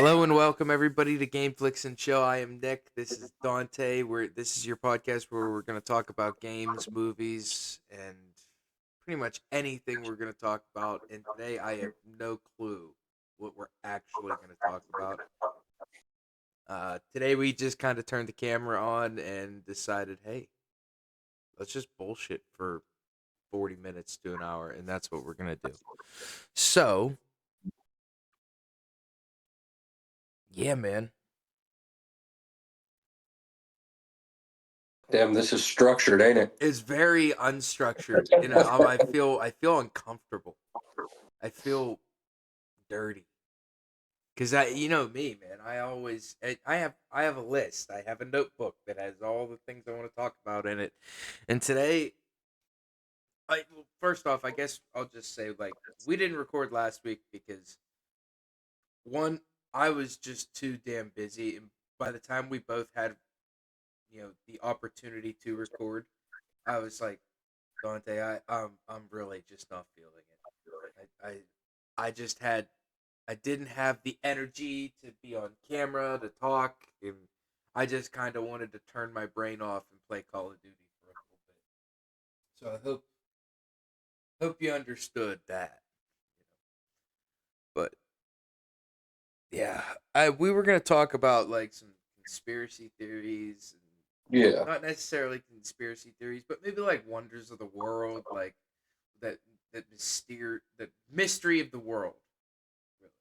Hello and welcome everybody to Game Flicks and Chill. I am Nick. This is Dante. This is your podcast where we're going to talk about games, movies, and pretty much anything we're going to talk about. And today I have no clue what we're actually going to talk about. Today we just kind of turned the camera on and decided, hey, let's just bullshit for 40 minutes to an hour, and that's what we're going to do. So, yeah, man. Damn, this is structured, ain't it? It's very unstructured. I feel uncomfortable. I feel dirty because you know me, man. I have a list. I have a notebook that has all the things I want to talk about in it. And today, first off, I guess I'll just say like we didn't record last week because one, I was just too damn busy, and by the time we both had the opportunity to record, I was like, Dante, I'm really just not feeling it. I just had I didn't have the energy to be on camera to talk, and I just kind of wanted to turn my brain off and play Call of Duty for a little bit. So I hope you understood that. But yeah, we were gonna talk about like some conspiracy theories, and Yeah. not necessarily conspiracy theories, but maybe like wonders of the world, like that the mystery of the world. Really,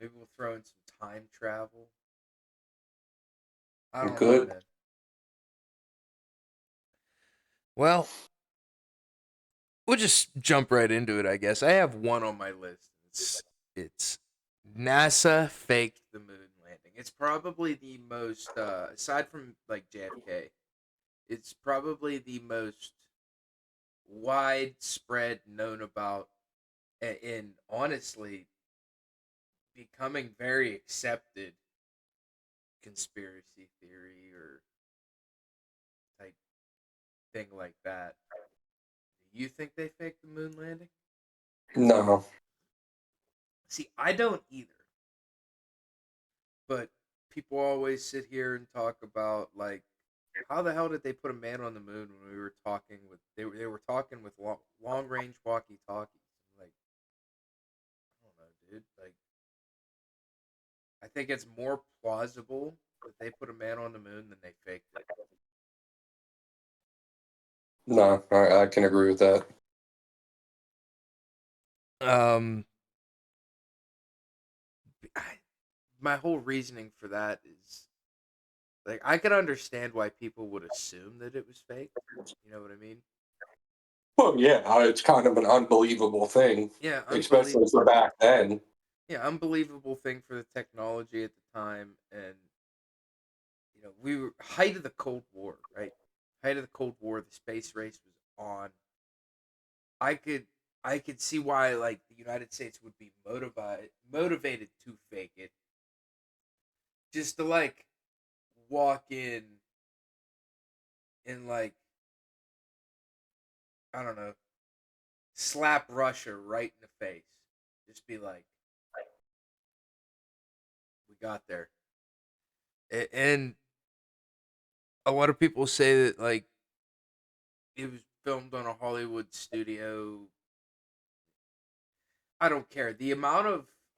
maybe we'll throw in some time travel. I don't know, Good. man. Well, we'll just jump right into it, I guess. I have one on my list. It's NASA faked the moon landing. It's probably the most aside from like JFK, it's probably the most widespread known about and honestly becoming very accepted conspiracy theory or type thing like that. Do you think they faked the moon landing? No. See, I don't either. But people always sit here and talk about like how the hell did they put a man on the moon when we were talking with they were talking with long range walkie talkies. Like I don't know, dude. Like I think it's more plausible that they put a man on the moon than they faked it. No, I can agree with that. Um, I, my whole reasoning for that is like I could understand why people would assume that it was fake. You know what I mean? Well, yeah, it's kind of an unbelievable thing, Yeah, especially for back then. unbelievable thing for the technology at the time, and we were height of the Cold War, right? Height of the Cold War, the space race was on. I could I could see why like the United States would be motivated to fake it, just to like walk in and like I don't know, slap Russia right in the face. Just be like, we got there. And a lot of people say that like it was filmed on a Hollywood studio. I don't care.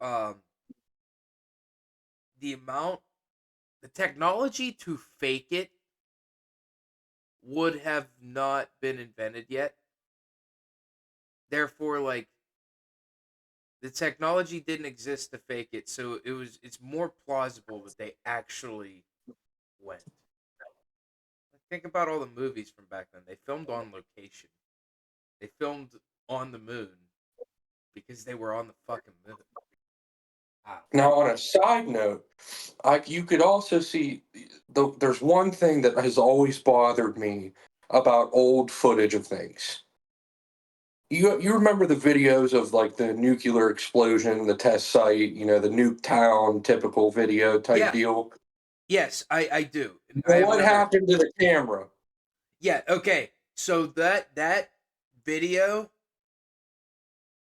Um the amount the technology to fake it would have not been invented yet. Therefore, like the technology didn't exist to fake it, so it's more plausible that they actually went. Like, think about all the movies from back then. They filmed on location. They filmed on the moon because they were on the fucking moon. Wow. Now, on a side note, you could also see there's one thing that has always bothered me about old footage of things. You remember the videos of like the nuclear explosion, the test site, the nuke town typical video type Yeah. deal. Yes, I do. I have What another. happened to the camera? Yeah. Okay. So that video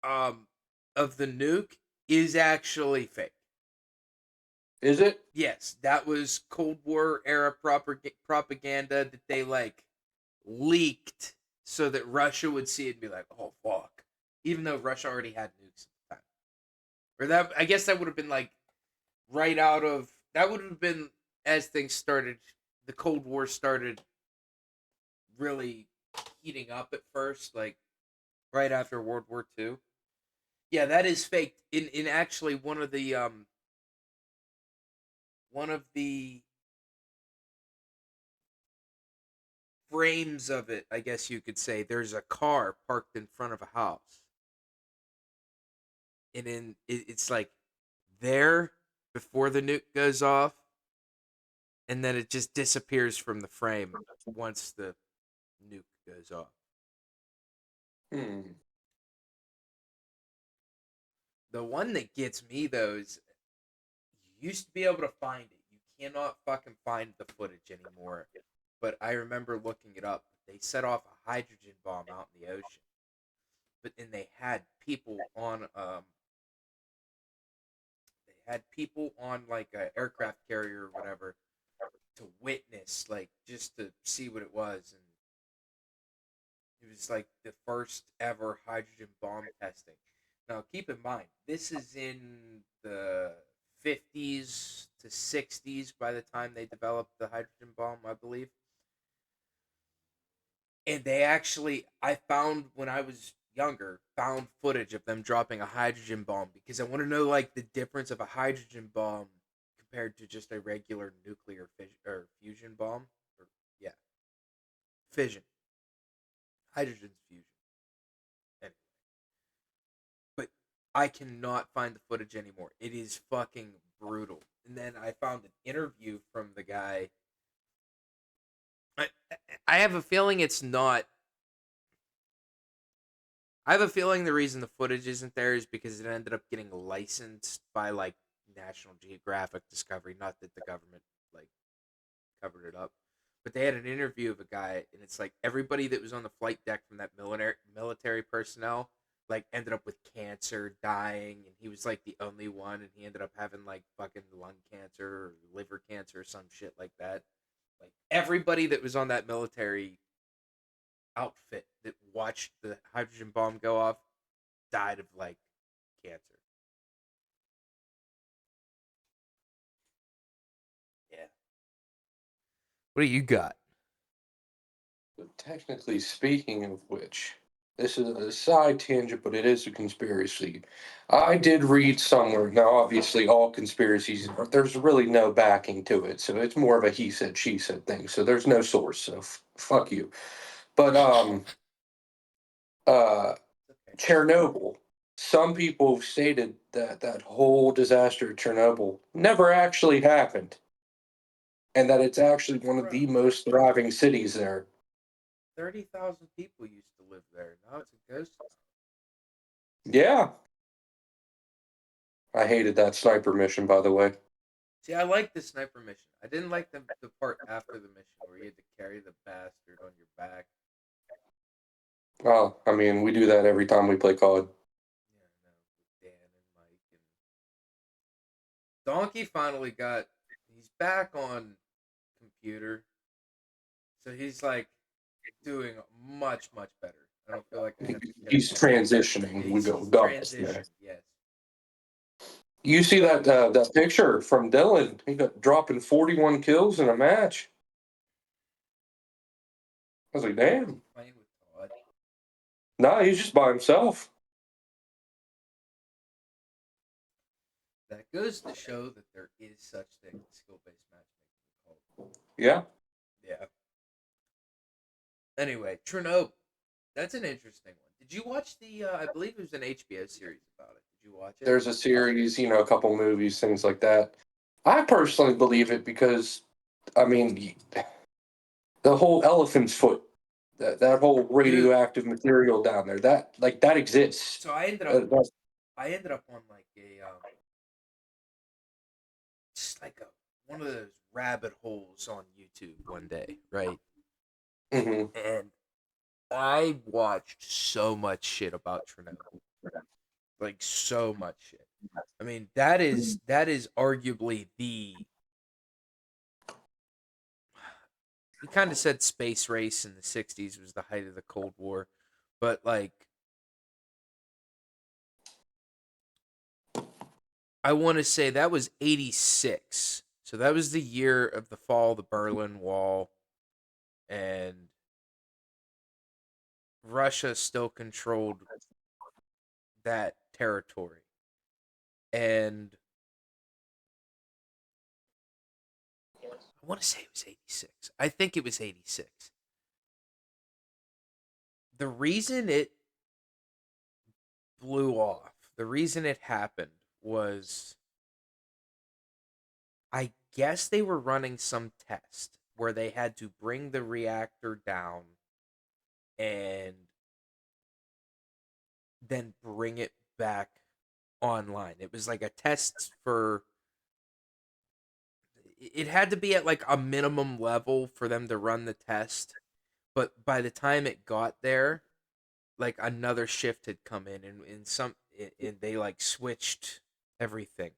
um of the nuke is actually fake. Is it? Yes, that was Cold War era propaganda that they like leaked so that Russia would see it and be like, "Oh fuck," even though Russia already had nukes at the time. Or that I guess that would have been like right out of that would have been as things started. The Cold War started really heating up at first, like right after World War II. Yeah, that is faked. In actually one of the frames of it, I guess you could say, there's a car parked in front of a house, and it's like there before the nuke goes off, and then it just disappears from the frame once the nuke goes off. Hmm. The one that gets me though is you used to be able to find it. You cannot fucking find the footage anymore. But I remember looking it up. They set off a hydrogen bomb out in the ocean. But then they had people on like a aircraft carrier or whatever to witness, like just to see what it was, and it was like the first ever hydrogen bomb testing. Now, keep in mind, this is in the 50s to 60s by the time they developed the hydrogen bomb, I believe. And they actually, I found when I was younger, found footage of them dropping a hydrogen bomb because I want to know like the difference of a hydrogen bomb compared to just a regular nuclear fission or fusion bomb. Or, yeah, fission. Hydrogen's fusion. Anyway, but I cannot find the footage anymore. It is fucking brutal. And then I found an interview from the guy. I, I have a feeling it's not. I have a feeling the reason the footage isn't there is because it ended up getting licensed by like National Geographic Discovery. Not that the government like covered it up, but they had an interview of a guy, and it's like everybody that was on the flight deck from that military personnel like ended up with cancer, dying, and he was like the only one, and he ended up having like fucking lung cancer or liver cancer or some shit like that. Like everybody that was on that military outfit that watched the hydrogen bomb go off died of like cancer. Yeah. What do you got? Technically speaking of which, this is a side tangent, but it is a conspiracy. I did read somewhere. Now, obviously, all conspiracies, there's really no backing to it. So it's more of a he said, she said thing. So there's no source. So fuck you. But uh, Okay. Chernobyl, some people have stated that that whole disaster at Chernobyl never actually happened, and that it's actually one of Bro, the most thriving cities there. 30,000 people used to live there. Now it's a ghost town. Yeah, I hated that sniper mission, by the way. See, I like the sniper mission. I didn't like the part after the mission where you had to carry the bastard on your back. Well, I mean, we do that every time we play COD. Yeah, I know. With Dan and Mike and Donkey finally got. He's back on computer, so he's like doing much better. I don't feel like I have to carry He's him. transitioning. Yeah, We go he's guns there. transitioned. Yes. You see that that picture from Dylan? He got dropping 41 kills in a match. I was like, Is he damn. playing with Todd? Nah, he's just by himself. That goes to show that there is such thing as skill-based matchmaking. Yeah. Yeah. Anyway, Chernobyl. That's an interesting one. Did you watch the? I believe it was an HBO series about it. Did you watch it? There's a series, a couple movies, things like that. I personally believe it because, I mean, the whole elephant's foot, that whole Dude. radioactive material down there, that exists. So I ended up. That's, I ended up on like a just like a one of those rabbit holes on YouTube one day, right? hmm And I watched so much shit about Chernobyl, like so much shit. I mean, that is arguably the we kind of said space race in the 60s was the height of the Cold War, but like I want to say that was 86. So that was the year of the fall of the Berlin Wall, and Russia still controlled that territory. And I want to say it was 86. I think it was 86. The reason it blew off, the reason it happened was I guess they were running some test where they had to bring the reactor down and then bring it back online. It was like a test for it had to be at like a minimum level for them to run the test, but by the time it got there, like another shift had come in and they like switched everything.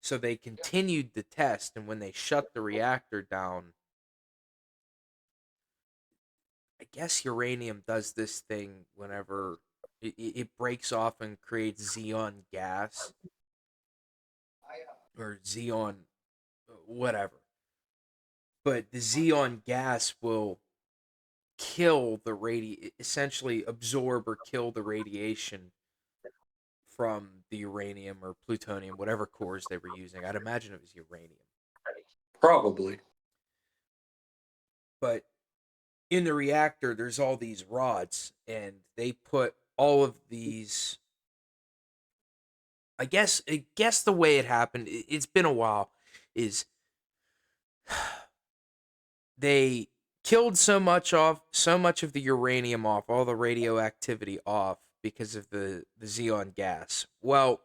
So they continued the test, and when they shut the reactor down, I guess uranium does this thing whenever it breaks off and creates xenon gas or xenon whatever. But the xenon gas will kill essentially absorb or kill the radiation from the uranium or plutonium, whatever cores they were using. I'd imagine it was uranium. Probably. But in the reactor, there's all these rods, and they put all of these. I guess the way it happened, it's been a while, is they killed so much of the uranium off, all the radioactivity off because of the xenon gas. Well,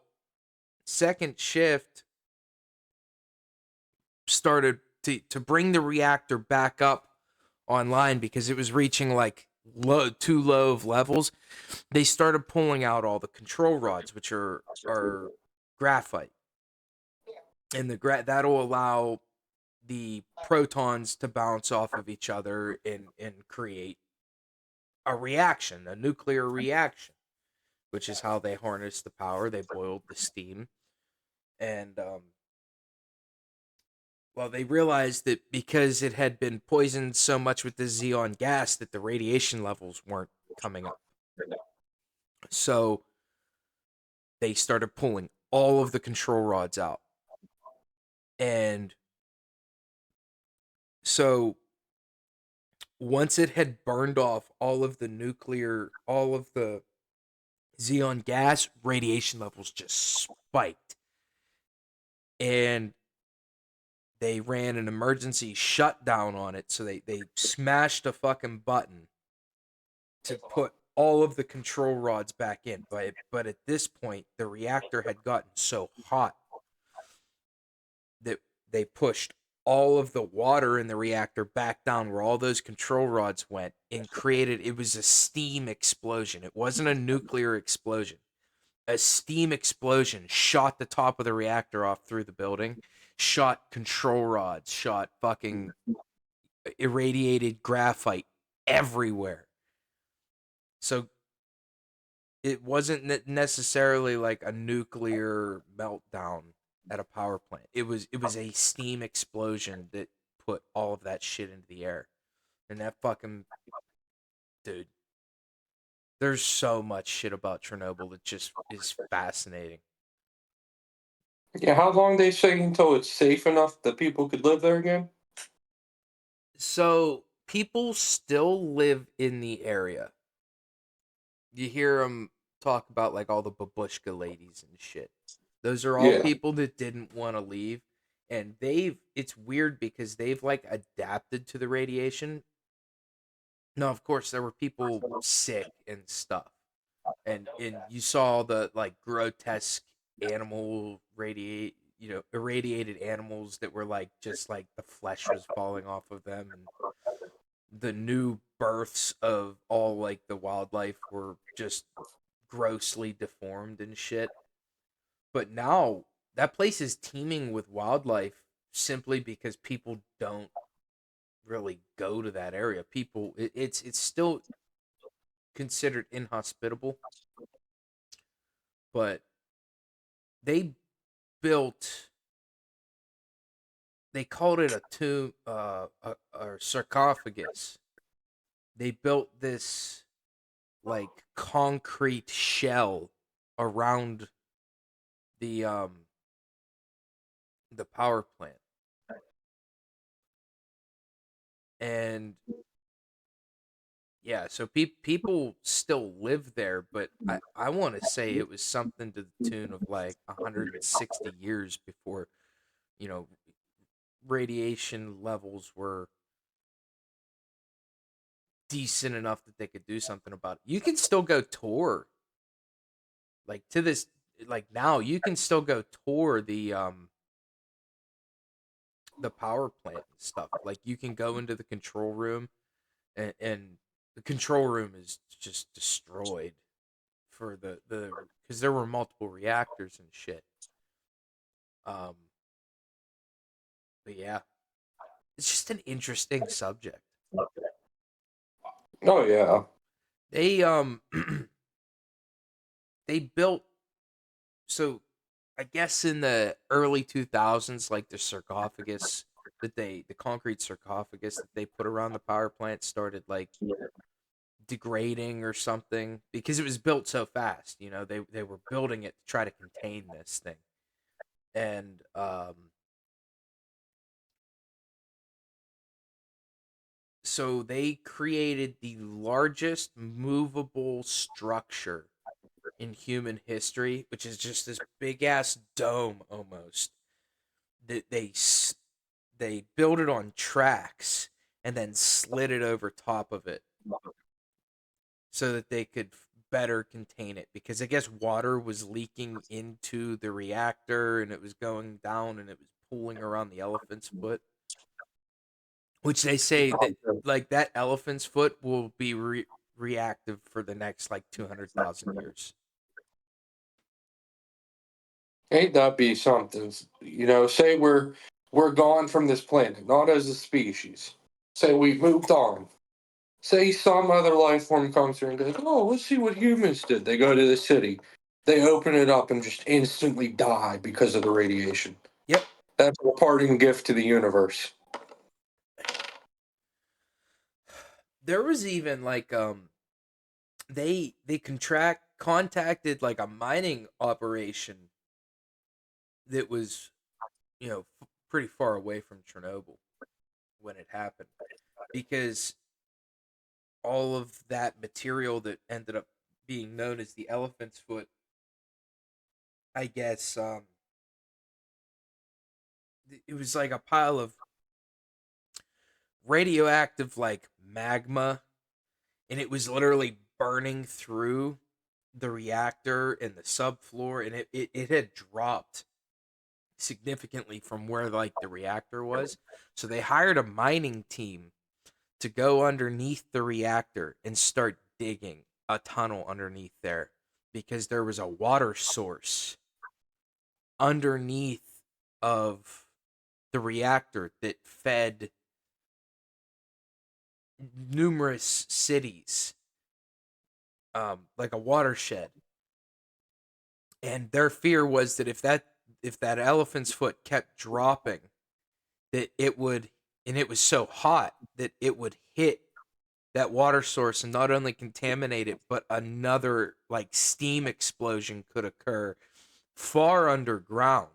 second shift started to bring the reactor back up online because it was reaching like too low of levels. They started pulling out all the control rods, which are graphite, and that'll allow the protons to bounce off of each other and create a reaction, a nuclear reaction, which is how they harnessed the power. They boiled the steam, and well, they realized that because it had been poisoned so much with the xenon gas that the radiation levels weren't coming up. So they started pulling all of the control rods out. And so once it had burned off all of the xenon gas, radiation levels just spiked. And they ran an emergency shutdown on it. So they smashed a fucking button to put all of the control rods back in. But at this point, the reactor had gotten so hot that they pushed all of the water in the reactor back down where all those control rods went and created it was a steam explosion. It wasn't a nuclear explosion. A steam explosion shot the top of the reactor off through the building, shot control rods, shot fucking irradiated graphite everywhere. So it wasn't necessarily like a nuclear meltdown at a power plant. It was a steam explosion that put all of that shit into the air. And that fucking dude, there's so much shit about Chernobyl that just is fascinating. Yeah, how long they say until it's safe enough that people could live there again? So people still live in the area. You hear them talk about like all the babushka ladies and shit. Those are all Yeah. people that didn't want to leave, and it's weird because they've like adapted to the radiation. Now, of course, there were people sick and stuff, and you saw the like grotesque animal radiate, irradiated animals that were like just like the flesh was falling off of them, and the new births of all like the wildlife were just grossly deformed and shit. But now that place is teeming with wildlife simply because people don't really go to that area. It's still considered inhospitable, but they built they called it a tomb, or sarcophagus. They built this like concrete shell around the um the power plant, and yeah, so people still live there, but I want to say it was something to the tune of like 160 years before, you know, radiation levels were decent enough that they could do something about it. You can still go tour, like to this, like now you can still go tour the power plant and stuff. Like you can go into the control room, and the control room is just destroyed for the because there were multiple reactors and shit. Um, but yeah, it's just an interesting subject. Oh yeah. They they built, so I guess in the early 2000s, like the concrete sarcophagus that they put around the power plant started like degrading or something because it was built so fast. You know, they were building it to try to contain this thing, and so they created the largest movable structure in human history, which is just this big ass dome almost. That they built it on tracks and then slid it over top of it so that they could better contain it, because I guess water was leaking into the reactor and it was going down and it was pooling around the elephant's foot, which they say that like that elephant's foot will be reactive for the next like 200,000 years. Ain't that be something? Say we're gone from this planet, not as a species. Say we've moved on. Say some other life form comes through and goes, "Oh, let's see what humans did." They go to the city, they open it up and just instantly die because of the radiation. Yep. That's a parting gift to the universe. There was even like they contract contacted like a mining operation that was, pretty far away from Chernobyl when it happened, because all of that material that ended up being known as the elephant's foot, I guess, it was like a pile of radioactive like magma, and it was literally burning through the reactor and the subfloor, and it had dropped significantly from where like the reactor was. So they hired a mining team to go underneath the reactor and start digging a tunnel underneath there, because there was a water source underneath of the reactor that fed numerous cities, like a watershed. And their fear was that if that elephant's foot kept dropping, that it would, and it was so hot that it would hit that water source and not only contaminate it, but another like steam explosion could occur far underground.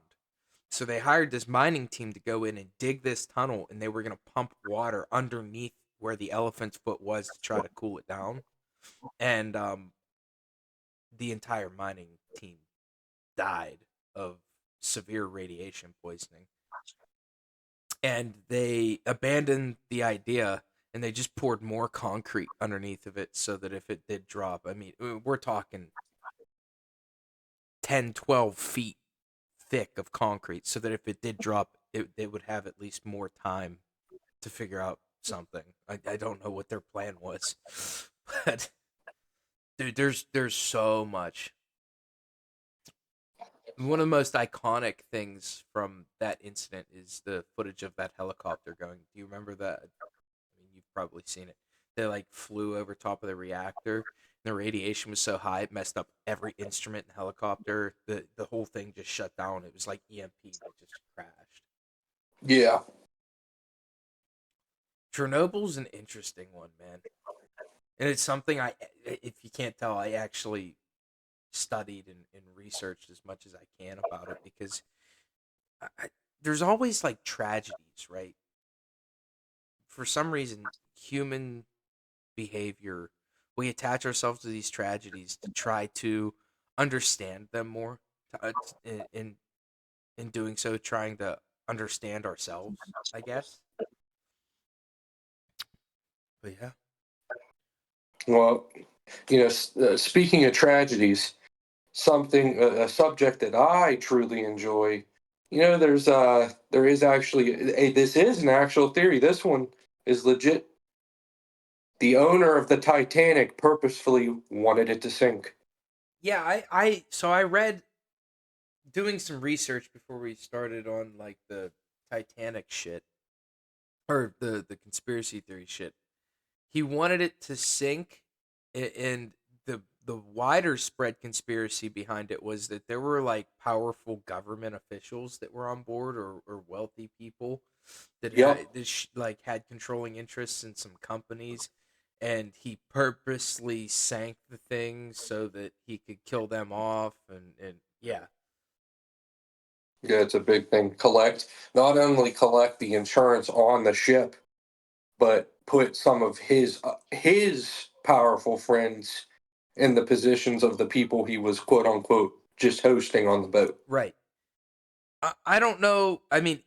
So they hired this mining team to go in and dig this tunnel, and they were going to pump water underneath where the elephant's foot was to try to cool it down. And the entire mining team died of severe radiation poisoning. And they abandoned the idea, and they just poured more concrete underneath of it so that if it did drop, I mean, we're talking 10, 12 feet thick of concrete, so that if it did drop, it would have at least more time to figure out something. I don't know what their plan was, but dude, there's so much. one of the most iconic things from that incident is the footage of that helicopter going. Do you remember that? I mean, you've probably seen it. They like flew over top of the reactor. The radiation was so high it messed up every instrument in the helicopter. The whole thing just shut down. It was like EMP that just crashed. Yeah. Chernobyl's an interesting one, man. And it's something if you can't tell, I actually studied and researched as much as I can about it because I, there's always like tragedies, right? For some reason, human behavior, we attach ourselves to these tragedies to try to understand them more. In doing so, trying to understand ourselves, I guess. But yeah, Well, speaking of tragedies, a subject that I truly enjoy. There is actually this is an actual theory. This one is legit. The owner of the Titanic purposefully wanted it to sink. yeah. I read doing some research before we started on like the Titanic shit or the conspiracy theory shit. He wanted it to sink, and the wider spread conspiracy behind it was that there were like powerful government officials that were on board, or wealthy people that Yep. like had controlling interests in some companies, and he purposely sank the thing so that he could kill them off, and yeah. Yeah, it's a big thing. Not only collect the insurance on the ship, but put some of his powerful friends in the positions of the people he was quote unquote just hosting on the boat. Right. I don't know. I mean,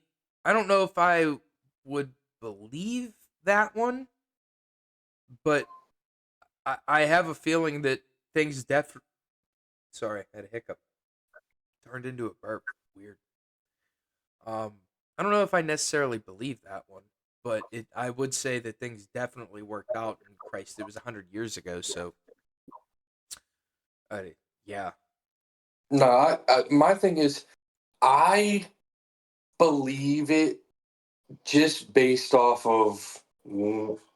I don't know if I would believe that one, but I have a feeling that things sorry, I had a hiccup. Turned into a burp. Weird. Um, I don't know if I necessarily believe that one, but I would say that things definitely worked out. And Christ, it was 100 years ago, so yeah, No, my thing is, I believe it just based off of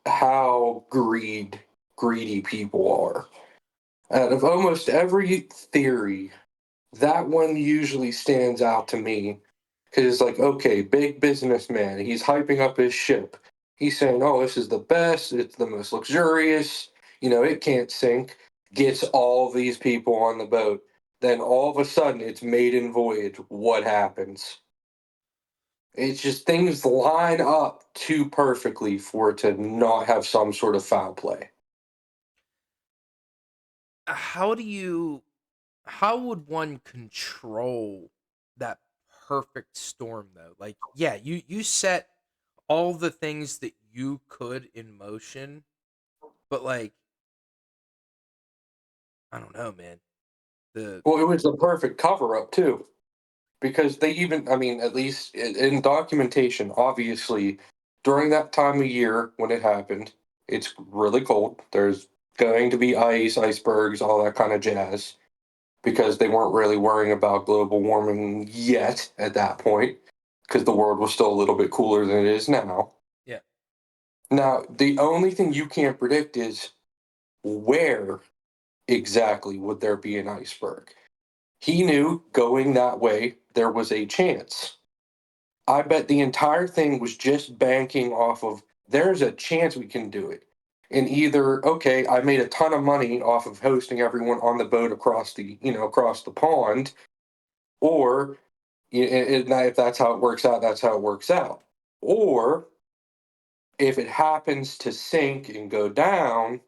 how greedy people are. Out of almost every theory, that one usually stands out to me because it's like, okay, big businessman, he's hyping up his ship. He's saying, "Oh, this is the best. It's the most luxurious. It can't sink." Gets all these people on the boat. Then all of a sudden, it's maiden voyage. What happens? It's just things line up too perfectly for it to not have some sort of foul play. how do you how would one control that perfect storm though? Like, yeah, you set all the things that you could in motion, but like, I don't know, man. The Well, it was the perfect cover up too, because they even, I mean, at least in documentation, obviously, during that time of year when it happened, it's really cold. There's going to be ice, icebergs, all that kind of jazz, because they weren't really worrying about global warming yet at that point, because the world was still a little bit cooler than it is now. yeah, Now, the only thing you can't predict is where exactly would there be an iceberg. He knew going that way there was a chance. I bet the entire thing was just banking off of there's a chance we can do it. And either, okay, I made a ton of money off of hosting everyone on the boat across the pond, or if that's how it works out, that's how it works out. Or if it happens to sink and go down,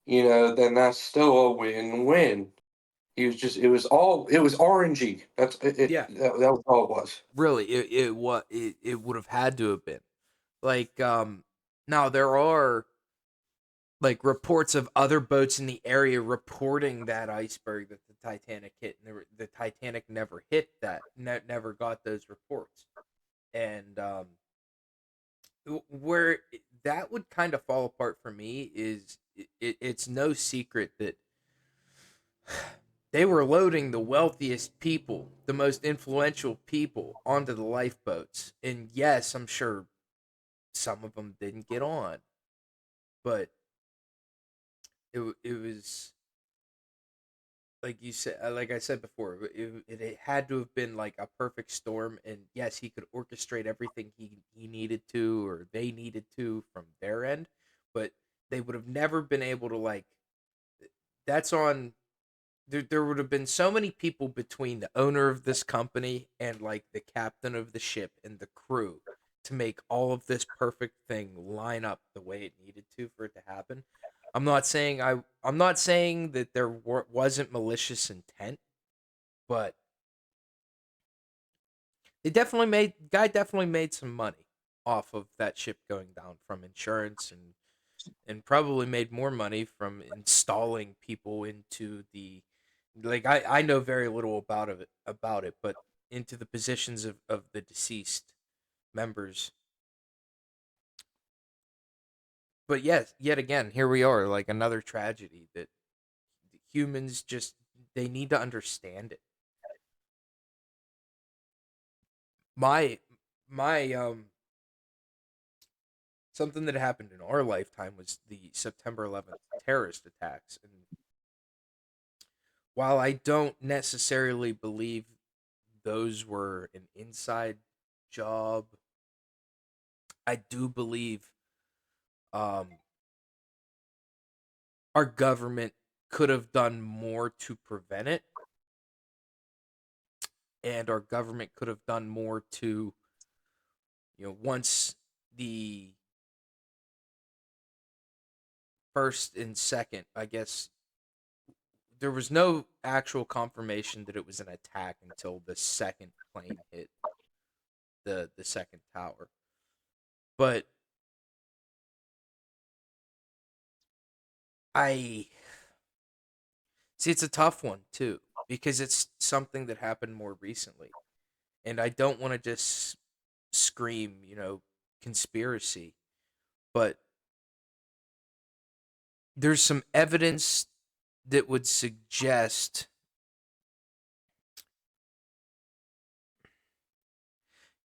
then that's still a win-win. It was RNG. yeah. That was all it was. Really, it would have had to have been like now there are like reports of other boats in the area reporting that iceberg that the Titanic hit, and the Titanic never hit that, never got those reports, and where that would kind of fall apart for me is it's no secret that They were loading the wealthiest people, the most influential people onto the lifeboats. And yes, I'm sure some of them didn't get on, but it was like you said, like I said before, it had to have been like a perfect storm. And yes, he could orchestrate everything he needed to, or they needed to from their end, but they would have never been able to like. That's on. There would have been so many people between the owner of this company and like the captain of the ship and the crew to make all of this perfect thing line up the way it needed to for it to happen. I'm not saying that there wasn't malicious intent, but they definitely made guy definitely made some money off of that ship going down from insurance, and probably made more money from installing people into the, like, I know very little about it, but into the positions of the deceased members. But yes, yet again, here we are, like another tragedy that humans just, they need to understand it. My my Something that happened in our lifetime was the September 11th terrorist attacks. And while I don't necessarily believe those were an inside job, I do believe um, our government could have done more to prevent it, and our government could have done more to, once the first and second, I guess, there was no actual confirmation that it was an attack until the second plane hit the second tower. But I see, it's a tough one too, because it's something that happened more recently, and I don't want to just scream, conspiracy, but there's some evidence that would suggest,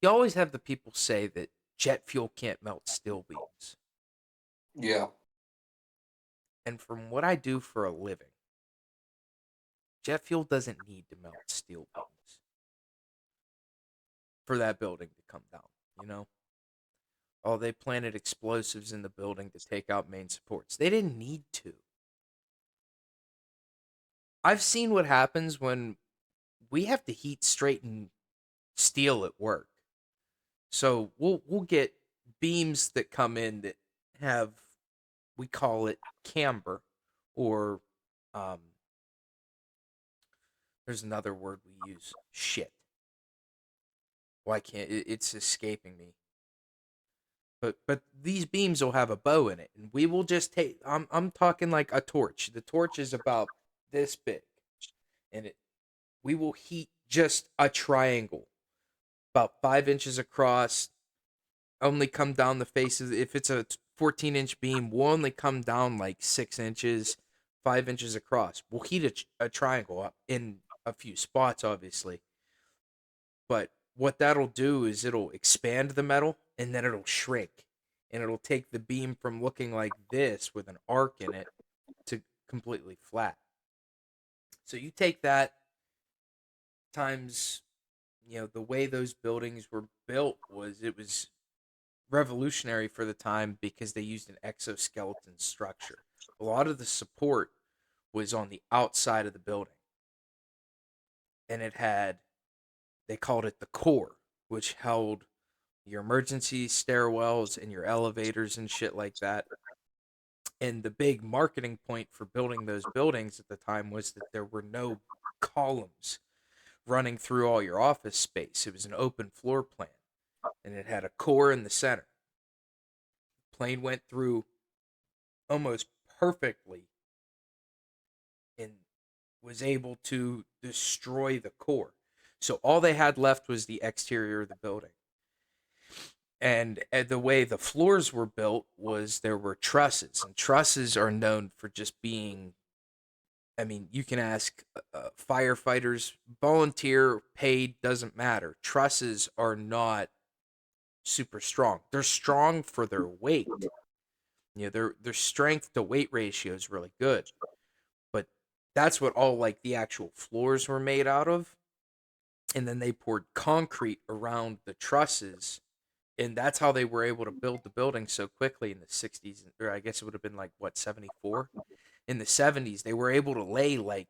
you always have the people say that jet fuel can't melt steel beams. Yeah. And from what I do for a living, jet fuel doesn't need to melt steel beams for that building to come down, you know? Oh, they planted explosives in the building to take out main supports. They didn't need to. I've seen what happens when we have to heat straighten steel at work. So we'll get beams that come in that have, we call it camber, or um there's another word we use, shit. Why can't it's escaping me. But these beams will have a bow in it, and we will just take, I'm talking like a torch. The torch is about this big, and we will heat just a triangle about 5 inches across, only come down the faces. If it's a 14-inch beam, we'll only come down like 6 inches, 5 inches across. We'll heat a triangle up in a few spots, obviously. But what that'll do is it'll expand the metal, and then it'll shrink. And it'll take the beam from looking like this with an arc in it to completely flat. So you take that times, the way those buildings were built, it was revolutionary for the time because they used an exoskeleton structure. A lot of the support was on the outside of the building, and they called it the core, which held your emergency stairwells and your elevators and shit like that. And the big marketing point for building those buildings at the time was that there were no columns running through all your office space. It was an open floor plan, and it had a core in the center. Plane went through almost perfectly and was able to destroy the core. So all they had left was the exterior of the building. And the way the floors were built was there were trusses, and trusses are known for just being I mean, you can ask firefighters, volunteer, paid, doesn't matter. Trusses are not super strong. They're strong for their weight. Their strength to weight ratio is really good. But that's what all like the actual floors were made out of. And then they poured concrete around the trusses, and that's how they were able to build the building so quickly in the 60s, or I guess it would have been like what, 74. In the 70s they were able to lay like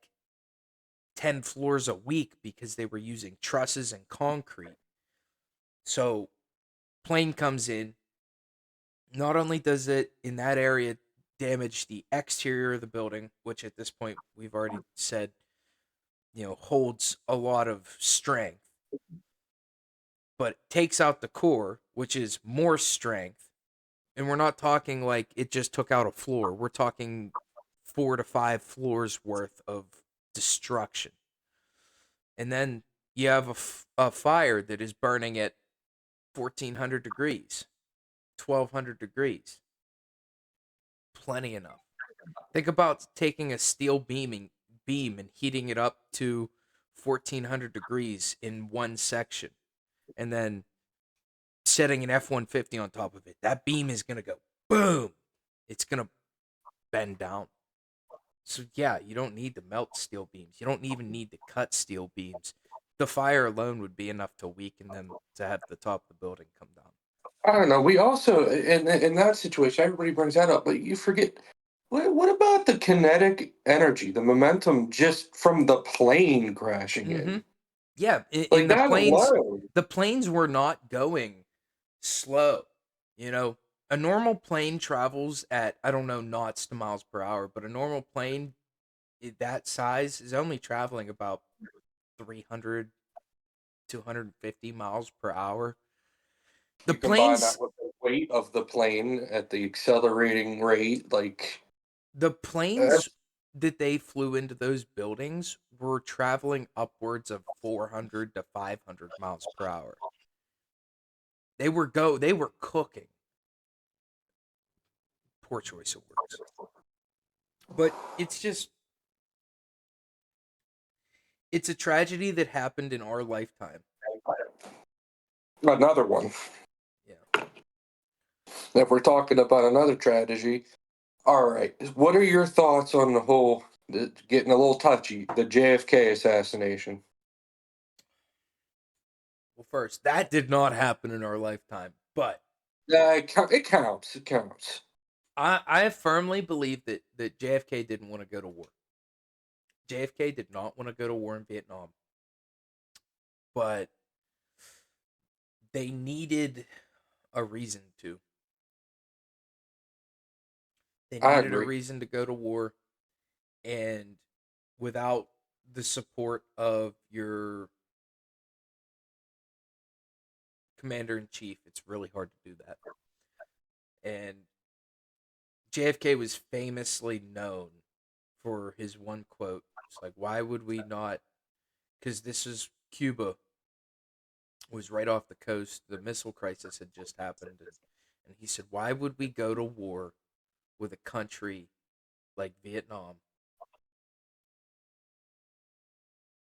10 floors a week because they were using trusses and concrete. So plane comes in, not only does it in that area damage the exterior of the building, which at this point we've already said, holds a lot of strength, but takes out the core, which is more strength. And we're not talking like it just took out a floor. We're talking 4 to 5 floors worth of destruction. And then you have a fire that is burning at 1400 degrees, 1200 degrees. Plenty enough. Think about taking a steel beam and heating it up to 1400 degrees in one section, and then setting an F-150 on top of it. That beam is going to go boom. It's going to bend down. So yeah, you don't need to melt steel beams. You don't even need to cut steel beams. The fire alone would be enough to weaken them to have the top of the building come down. I don't know. We also in that situation, everybody brings that up, but you forget. What about the kinetic energy, the momentum just from the plane crashing Mm-hmm. in? Yeah, in Like the that planes, alone. the planes were not going slow. You know, a normal plane travels at, I don't know, knots to miles per hour, but a normal plane that size is only traveling about 300, 250 miles per hour. The You combine that planes, with the weight of the plane at the accelerating rate, like the planes that's that they flew into those buildings were traveling upwards of 400 to 500 miles per hour. They were cooking. Poor choice of words. But it's a tragedy that happened in our lifetime. another one. Yeah. If we're talking about another tragedy, all right. What are your thoughts on the whole getting a little touchy, the JFK assassination? Well, first, that did not happen in our lifetime, but Yeah, it counts. It counts. I firmly believe that JFK didn't want to go to war. JFK did not want to go to war in Vietnam, but they needed a reason to. They I needed a agree. reason to go to war, and without the support of your commander in chief, it's really hard to do that. And JFK was famously known for his one quote. It's like, why would we not? Because this is Cuba, was right off the coast. The missile crisis had just happened. And he said, why would we go to war with a country like Vietnam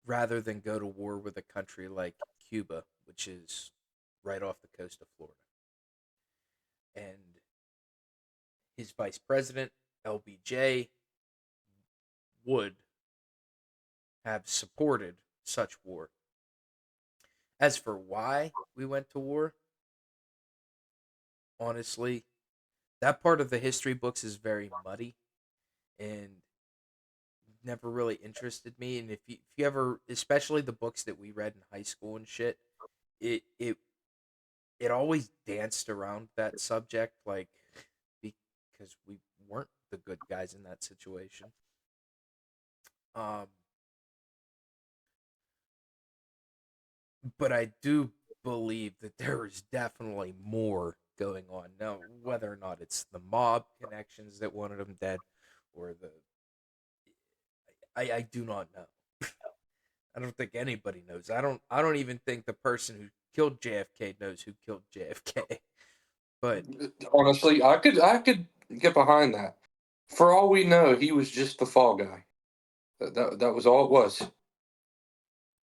rather than go to war with a country like Cuba, which is right off the coast of Florida? And his vice president, LBJ, would have supported such war. As for why we went to war, honestly, that part of the history books is very muddy and never really interested me. And if you ever, especially the books that we read in high school and shit, it it it always danced around that subject, like because we weren't the good guys in that situation. Um, but I do believe that there is definitely more going on now. Whether or not it's the mob connections that wanted him dead, or I do not know. I don't think anybody knows. I don't even think the person who killed JFK knows who killed JFK. But Honestly, I could get behind that. For all we know, he was just the fall guy. That was all it was.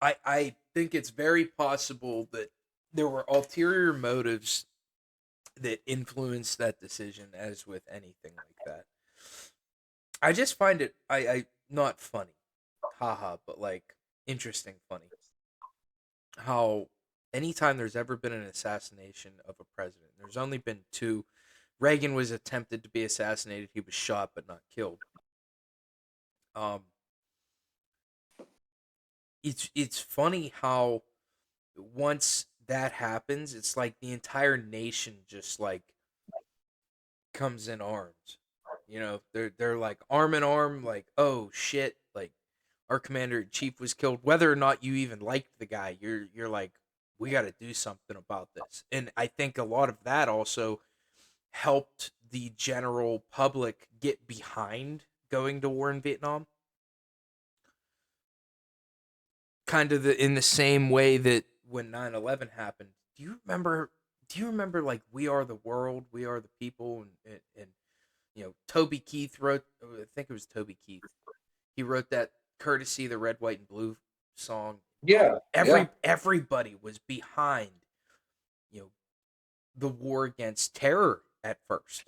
I think it's very possible that there were ulterior motives that influenced that decision, as with anything like that. I just find it I not funny, haha, but like interesting funny how anytime there's ever been an assassination of a president, there's only been two. Reagan was attempted to be assassinated. He was shot but not killed. Um, it's funny how once that happens, it's like the entire nation just like comes in arms. You know, they're like arm in arm, like oh shit, like our commander in chief was killed. Whether or not you even liked the guy, you're like we got to do something about this. And I think a lot of that also helped the general public get behind going to war in Vietnam. Kind of in the same way that when 9/11 happened. Do you remember like We Are the World, We Are the People, and you know, Toby Keith wrote, I think it was Toby Keith. He wrote that courtesy the Red, White, and Blue song. Yeah, yeah. Everybody was behind, you know, the war against terror at first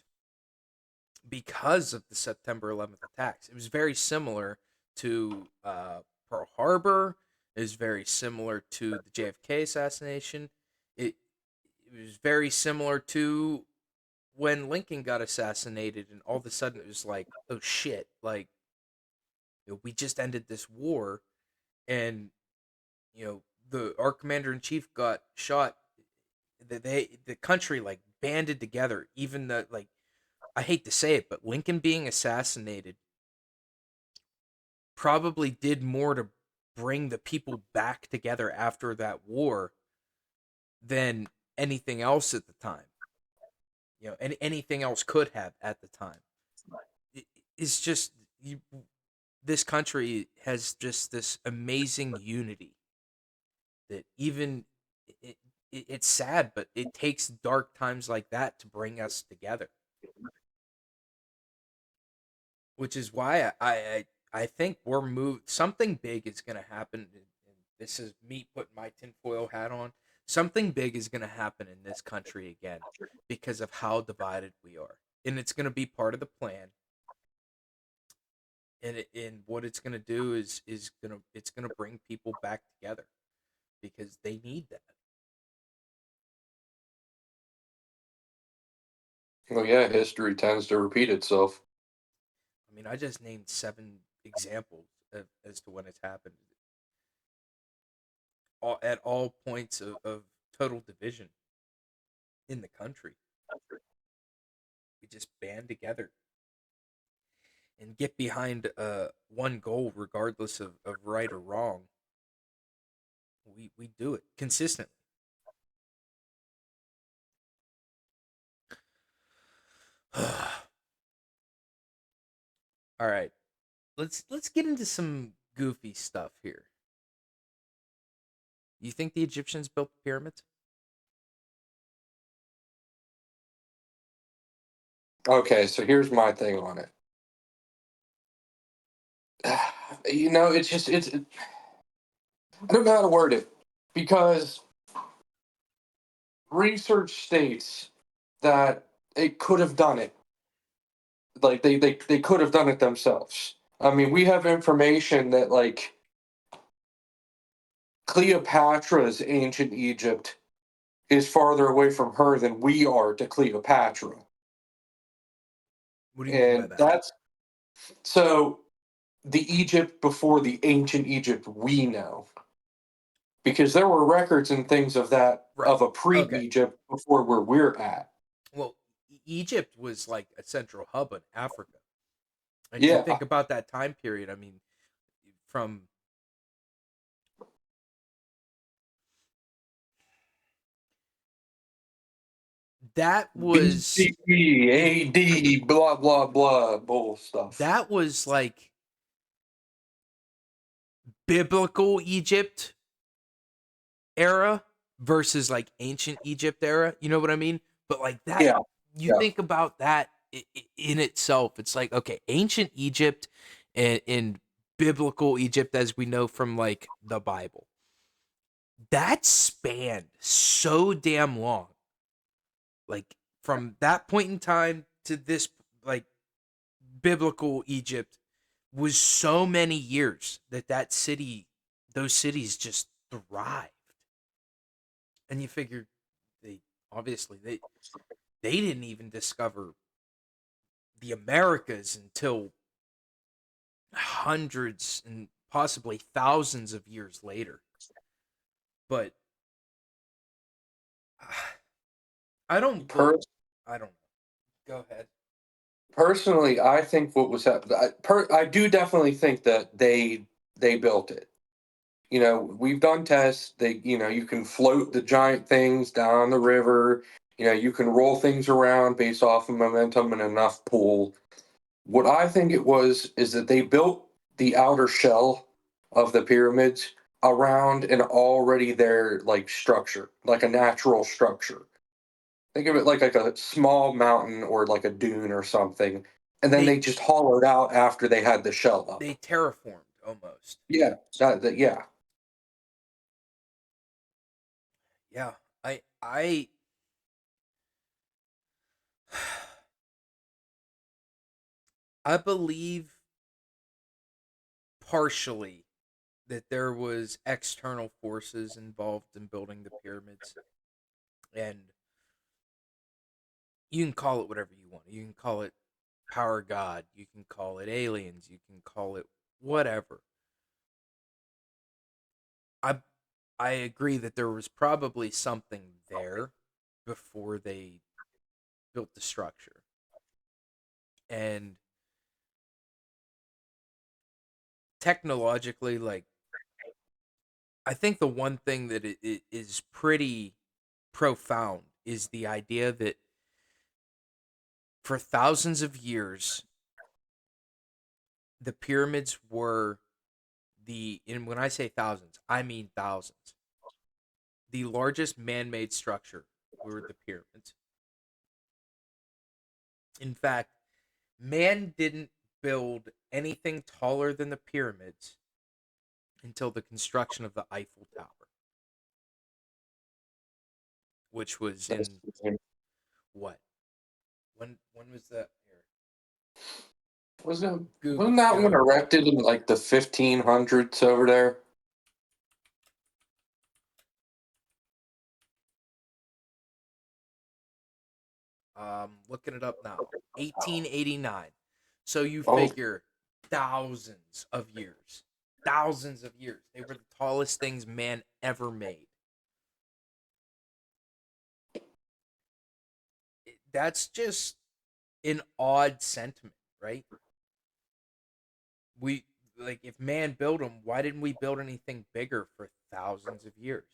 because of the September 11th attacks. It was very similar to Pearl Harbor. It was very similar to the JFK assassination. It, it was very similar to when Lincoln got assassinated, and all of a sudden it was like, oh shit, like you know, we just ended this war, and you know the our commander in chief got shot. The country like banded together. Even the like, I hate to say it, but Lincoln being assassinated probably did more to bring the people back together after that war than anything else at the time. You know, anything else could have at the time. It's just you, this country has just this amazing unity that even it, it's sad, but it takes dark times like that to bring us together. Which is why I think we're moved. Something big is going to happen. And this is me putting my tinfoil hat on. Something big is going to happen in this country again because of how divided we are, and it's going to be part of the plan. And what it's going to do is it's going to bring people back together because they need that. Well, yeah, history tends to repeat itself. I mean, I just named 7 examples as to when it's happened, at all points of total division in the country. We just band together and get behind one goal, regardless of right or wrong. We do it consistently. All right, let's get into some goofy stuff here. You think the Egyptians built the pyramids? Okay, so here's my thing on it. It's just I don't know how to word it because research states that it could have done it. Like they could have done it themselves. I mean, we have information that like Cleopatra's ancient Egypt is farther away from her than we are to Cleopatra. What do you mean by And that? that's so the Egypt before the ancient Egypt we know. Because there were records and things of that Right. of a Okay. pre-Egypt before where we're at. Well, Egypt was like a central hub in Africa, and you Yeah, think about that time period. I mean, from that was BCE, AD, blah blah blah, bull stuff. that was like biblical Egypt era versus like ancient Egypt era. You know what I mean? But like that, Yeah, you yeah, think about that in itself. It's like okay, ancient Egypt and biblical Egypt as we know from like the Bible. That spanned so damn long. Like from that point in time to this, like biblical Egypt was so many years that city, those cities just thrived. And you figure they obviously they didn't even discover the Americas until hundreds and possibly thousands of years later. But I don't look. Per- I don't know. Go ahead. Personally, I think what was happening. I do definitely think that they built it. You know, we've done tests. You can float the giant things down the river. You know, you can roll things around based off of momentum and enough pull. What I think it was is that they built the outer shell of the pyramids around an already there like structure, like a natural structure. Think of it like a small mountain or like a dune or something, and then They they just hollowed out after they had the shell up. they terraformed almost. Yeah, yeah. Yeah. I I believe partially that there was external forces involved in building the pyramids, and you can call it whatever you want. You can call it power god, you can call it aliens, you can call it whatever. I i agree that there was probably something there before they built the structure. And technologically, like, I think the one thing that it is pretty profound is the idea that for thousands of years the pyramids were and when I say thousands, I mean thousands. The largest man-made structure were the pyramids. In fact, man didn't build anything taller than the pyramids until the construction of the Eiffel Tower, which was That's in what? When was that? Here, wasn't that one Go. erected in like the 1500s over there? Looking it up now. 1889. So you Oh, figure thousands of years. Thousands of years. They were the tallest things man ever made. That's just an odd sentiment, right? We like if man built them, why didn't we build anything bigger for thousands of years?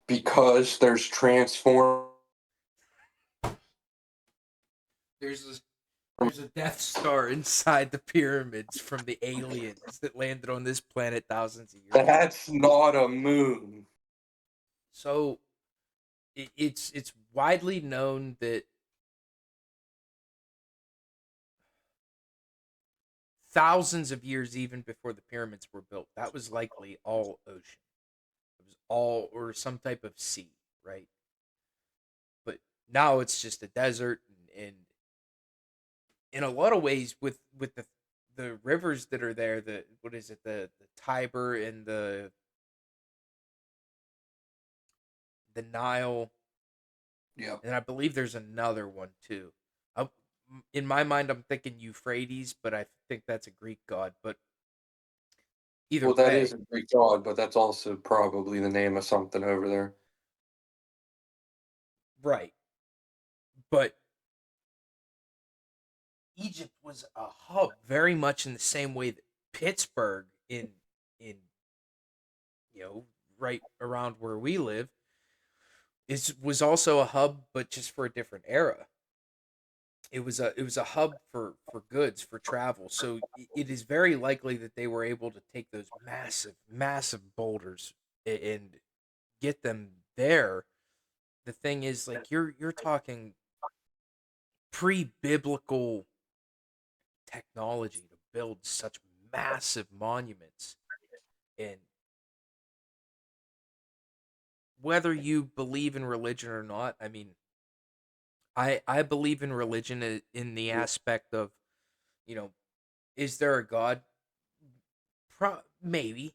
because there's transform. There's a, there's a Death Star inside the pyramids from the aliens that landed on this planet thousands of years ago. That's not a moon. So it's widely known that thousands of years even before the pyramids were built, that was likely all ocean. It was all or some type of sea, right? But now it's just a desert, and in a lot of ways with the rivers that are there, the what is it, the Tiber and the Nile, Yep. and I believe there's another one too. I, in my mind, I'm thinking Euphrates, but I think that's a Greek god. But either Well, that is way, a Greek god, but that's also probably the name of something over there. right. But Egypt was a hub very much in the same way that Pittsburgh in you know right around where we live is was also a hub, but just for a different era. It was a hub for goods for travel. So it is very likely that they were able to take those massive boulders and get them there. The thing is, like, you're talking pre-biblical technology to build such massive monuments. And whether you believe in religion or not, I mean, I believe in religion in the aspect of, you know, is there a God? Maybe.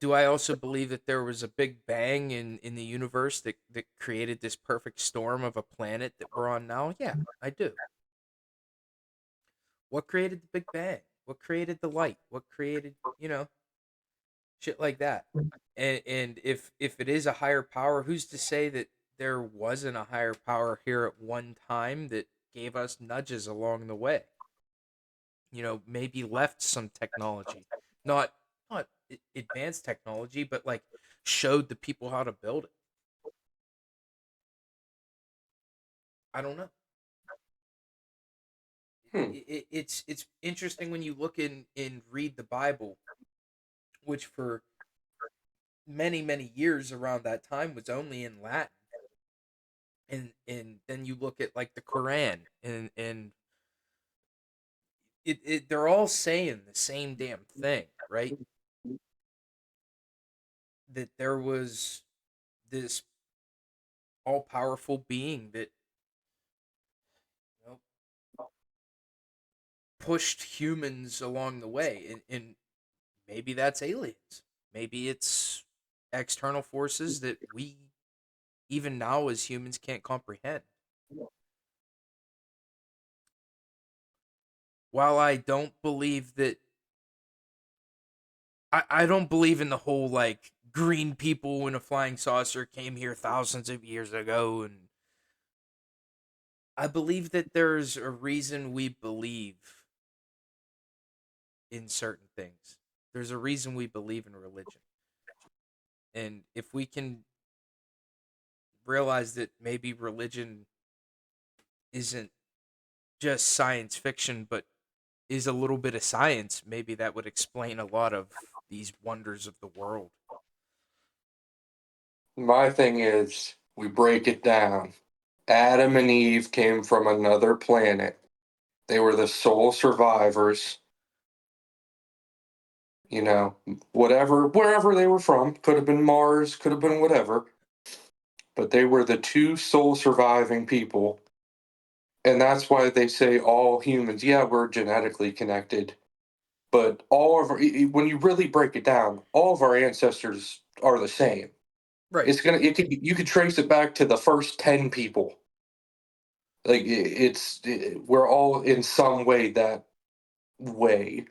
Do I also believe that there was a big bang in the universe that created this perfect storm of a planet that we're on now? Yeah, I do. What created the Big Bang? What created the light? What created, shit like that? And if it is a higher power, who's to say that there wasn't a higher power here at one time that gave us nudges along the way? Maybe left some technology, not advanced technology, but like showed the people how to build it. I don't know. Hmm. It's interesting when you look in and read the Bible, which for many years around that time was only in Latin, and then you look at like the Quran, and they're all saying the same damn thing, right? That there was this all powerful being that, you know, pushed humans along the way, and maybe that's aliens, maybe it's external forces that we even now as humans can't comprehend. While I don't believe that, I don't believe in the whole like green people in a flying saucer came here thousands of years ago, and I believe that there's a reason we believe in certain things. There's a reason we believe in religion. And if we can realize that maybe religion isn't just science fiction, but is a little bit of science, maybe that would explain a lot of these wonders of the world. My thing is, we break it down. Adam and Eve came from another planet. They were the sole survivors. You know, whatever, wherever they were from, could have been Mars, could have been whatever, but they were the two sole surviving people. And that's why they say all humans, yeah, we're genetically connected, but all of our, when you really break it down, all of our ancestors are the same. Right. You could trace it back to the first 10 people. Like we're all in some way that way.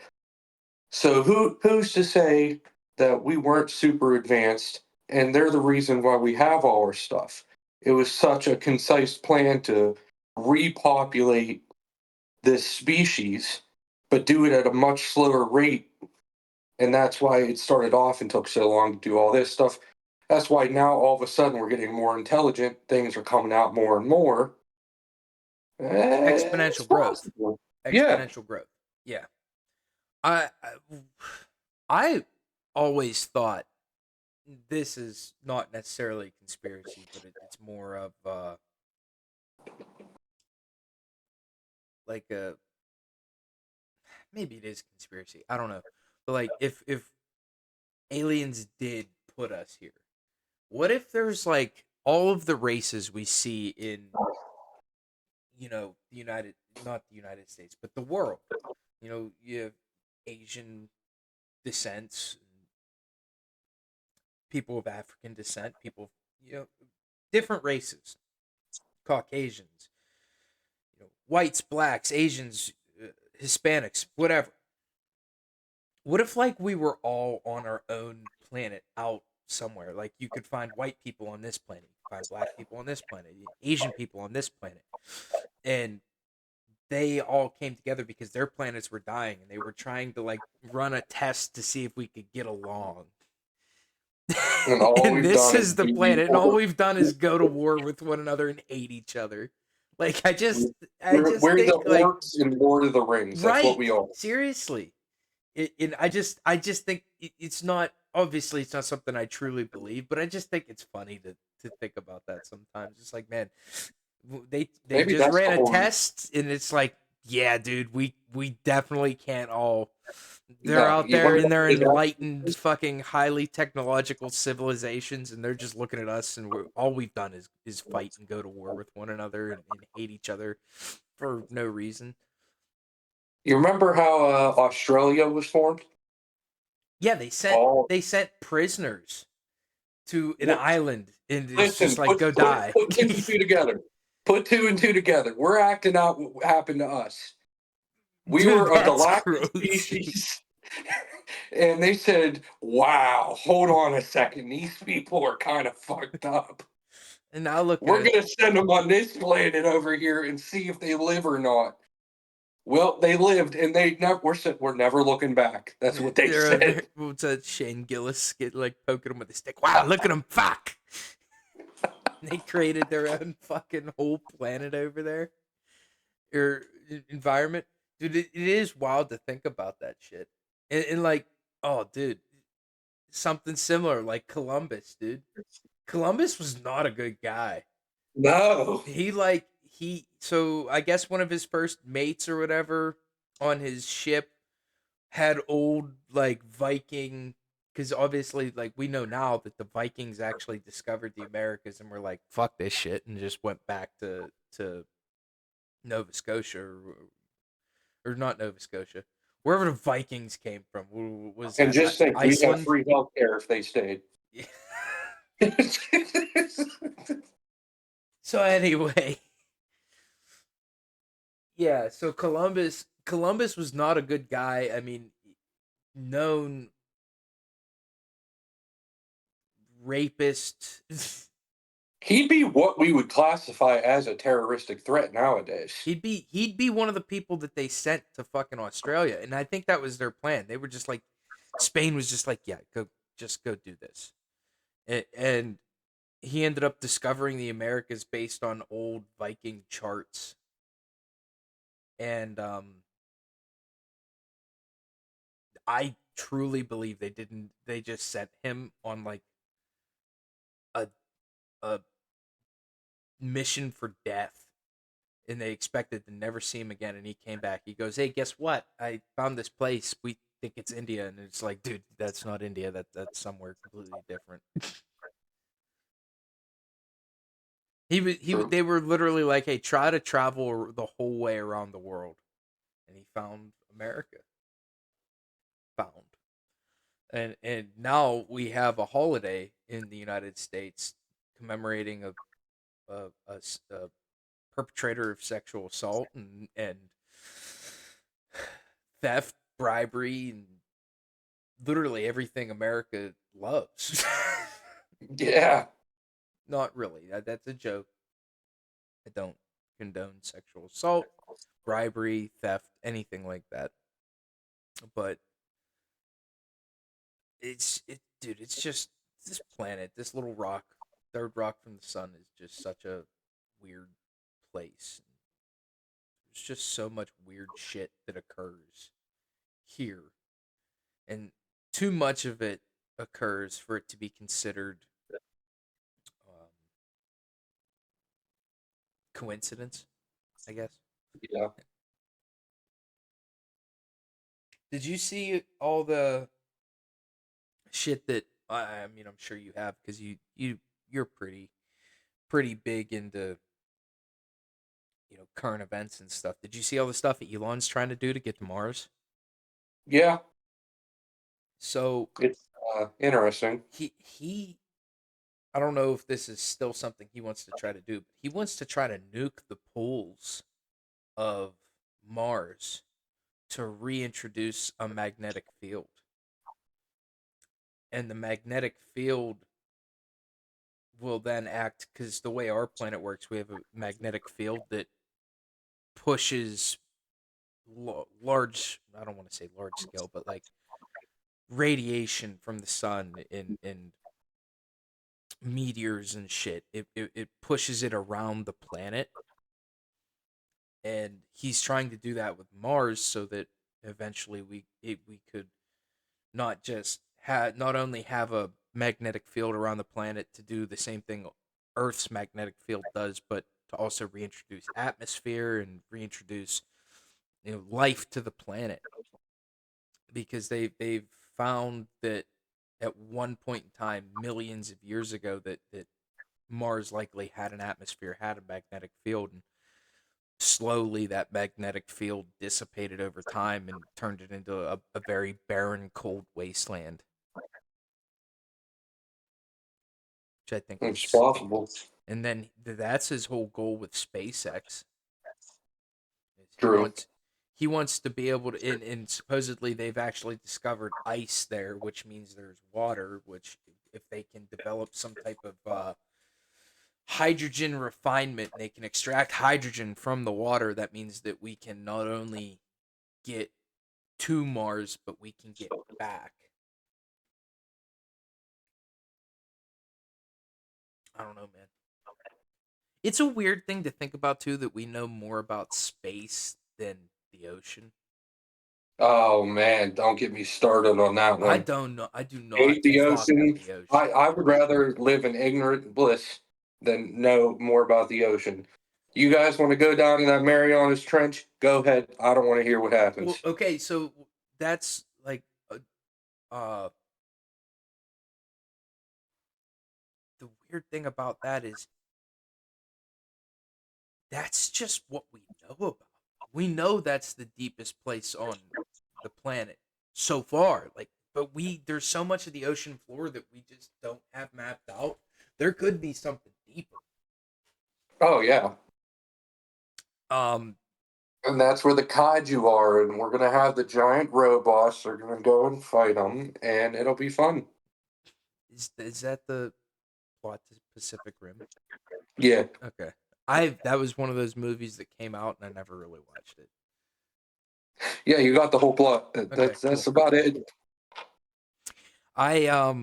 So who's to say that we weren't super advanced and they're the reason why we have all our stuff? It was such a concise plan to repopulate this species, but do it at a much slower rate. And that's why it started off and took so long to do all this stuff. That's why now all of a sudden we're getting more intelligent. Things are coming out more and more. It's Exponential growth. possible. Yeah. Exponential growth. Yeah. I I always thought this is not necessarily a conspiracy, but it's more of like a, maybe it is a conspiracy. I don't know, but like if aliens did put us here, what if there's like all of the races we see in, the United, not the United States, but the world. You have Asian descent, people of African descent, people, different races, Caucasians, whites, blacks, Asians, Hispanics, whatever. What if like we were all on our own planet out somewhere? Like you could find white people on this planet, you could find black people on this planet, Asian people on this planet, and they all came together because their planets were dying and they were trying to like run a test to see if we could get along. And all And we've this done is is the be planet, and all we've done is go to war with one another and hate each other. Like I just we're the think like, orcs in Lord of the Rings. That's what right, we are. seriously. I just think it's not, obviously it's not something I truly believe, but I just think it's funny to think about that sometimes. It's like, man, they Maybe just that's ran the a whole. test, and it's like Yeah, dude, we definitely can't all. They're No, out you there want in their to know enlightened, fucking highly technological civilizations, and they're just looking at us, and all we've done is fight and go to war with one another and hate each other for no reason. you remember how Australia was formed? Yeah, All they sent prisoners to an what? island, and it's just Listen, like go die. put two and two together. Put two and two together. We're acting out what happened to us. We Dude, were a that's galactic crazy. species, and they said, "Wow, hold on a second. These people are kind of fucked up. And now look at We're us. gonna send them on this planet over here and see if they live or not." Well, they lived, and they never. We're never looking back. That's what they They're over there. said. What's that? Shane Gillis get like poking him with a stick. Wow, look at him! Fuck. They created their own fucking whole planet over there or environment, dude. It is wild to think about that shit. And like, oh, dude, something similar like Columbus, dude. Columbus was not a good guy. No, So I guess one of his first mates or whatever on his ship had old like Viking, because obviously like we know now that the Vikings actually discovered the Americas and were like fuck this shit and just went back to Nova Scotia or not Nova Scotia, wherever the Vikings came from. Was and that just think, we have Iceland? free healthcare if they stayed. Yeah. So anyway, yeah. So Columbus was not a good guy. I mean, known rapist. He'd be what we would classify as a terroristic threat nowadays. He'd be one of the people that they sent to fucking Australia, and I think that was their plan. They were just like, Spain was just like, yeah, go do this, and he ended up discovering the Americas based on old Viking charts, and I truly believe they didn't. They just sent him on like a a mission for death, and they expected to never see him again. And he came back. He goes, "Hey, guess what? I found this place. We think it's India." And it's like, dude, that's not India. That's somewhere completely different. True. They were literally like, "Hey, try to travel the whole way around the world," and he found America. Found. And now we have a holiday in the United States commemorating a perpetrator of sexual assault and theft, bribery, and literally everything America loves. Yeah. Not really. That's a joke. I don't condone sexual assault, bribery, theft, anything like that. But dude. It's just this planet, this little rock, third rock from the sun, is just such a weird place. There's just so much weird shit that occurs here, and too much of it occurs for it to be considered um, coincidence, I guess. Yeah. Did you see all the shit that I mean? I'm sure you have because you're pretty big into current events and stuff. Did you see all the stuff that Elon's trying to do to get to Mars? Yeah. So It's interesting. he I don't know if this is still something he wants to try to do, but he wants to try to nuke the poles of Mars to reintroduce a magnetic field. And the magnetic field will then act because the way our planet works, we have a magnetic field that pushes large, I don't want to say large scale, but like radiation from the sun and meteors and shit. It pushes it around the planet, and he's trying to do that with Mars so that eventually we could not only have a magnetic field around the planet to do the same thing Earth's magnetic field does, but to also reintroduce atmosphere and reintroduce life to the planet, because they've found that at one point in time, millions of years ago, that Mars likely had an atmosphere, had a magnetic field, and slowly that magnetic field dissipated over time and turned it into a very barren, cold wasteland, which I think It's was. possible. And then that's his whole goal with SpaceX. Is True. he wants to be able to, and supposedly they've actually discovered ice there, which means there's water. Which, if they can develop some type of hydrogen refinement, they can extract hydrogen from the water. That means that we can not only get to Mars, but we can get back. I don't know, man. It's a weird thing to think about too, that we know more about space than the ocean. Oh man, don't get me started on that I one. don't know. I do Hate not the fuck with ocean. the ocean. I would rather live in ignorant bliss than know more about the ocean. You guys want to go down to that Marianas Trench? Go ahead. I don't want to hear what Well, happens. okay, so that's like uh the weird thing about that is that's just what we know about. We know that's the deepest place on the planet so far. Like, but there's so much of the ocean floor that we just don't have mapped out. There could be something deeper. Oh yeah, Um, and that's where the kaiju are, and we're gonna have the giant robots. They're gonna go and fight them, and it'll be fun. is that the plot to Pacific Rim? Yeah, Okay, I that was one of those movies that came out and I never really watched it. yeah, you got the whole plot. Okay, That's cool. about it. I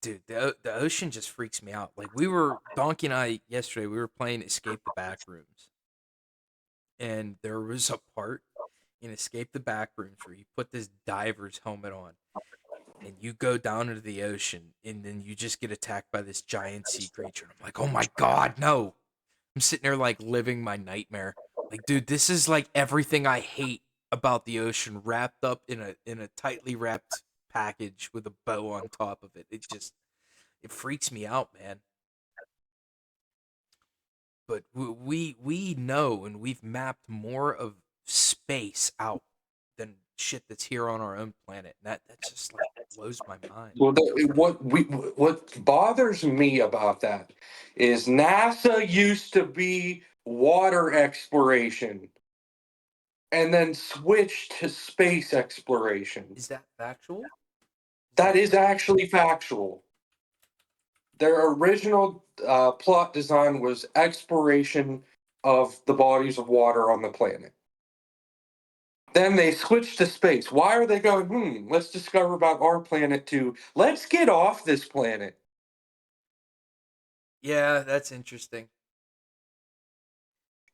dude, the ocean just freaks me out. Like, we were Donkey and I yesterday, we were playing Escape the Backrooms, and there was a part in Escape the Backrooms where you put this diver's helmet on and you go down into the ocean, and then you just get attacked by this giant sea creature. And I'm like, oh my god, no! I'm sitting there like living my nightmare. Like, dude, this is like everything I hate about the ocean wrapped up in a tightly wrapped package with a bow on top of it. It freaks me out, man. But we know, and we've mapped more of space out than shit that's here on our own planet. And that just like blows my mind. Well, what bothers me about that is NASA used to be water exploration and then switched to space exploration. Is that factual? Is That that is actually factual. Their original plot design was exploration of the bodies of water on the planet. Then they switched to space. Why are they going, let's discover about our planet too? Let's get off this planet. Yeah, that's interesting.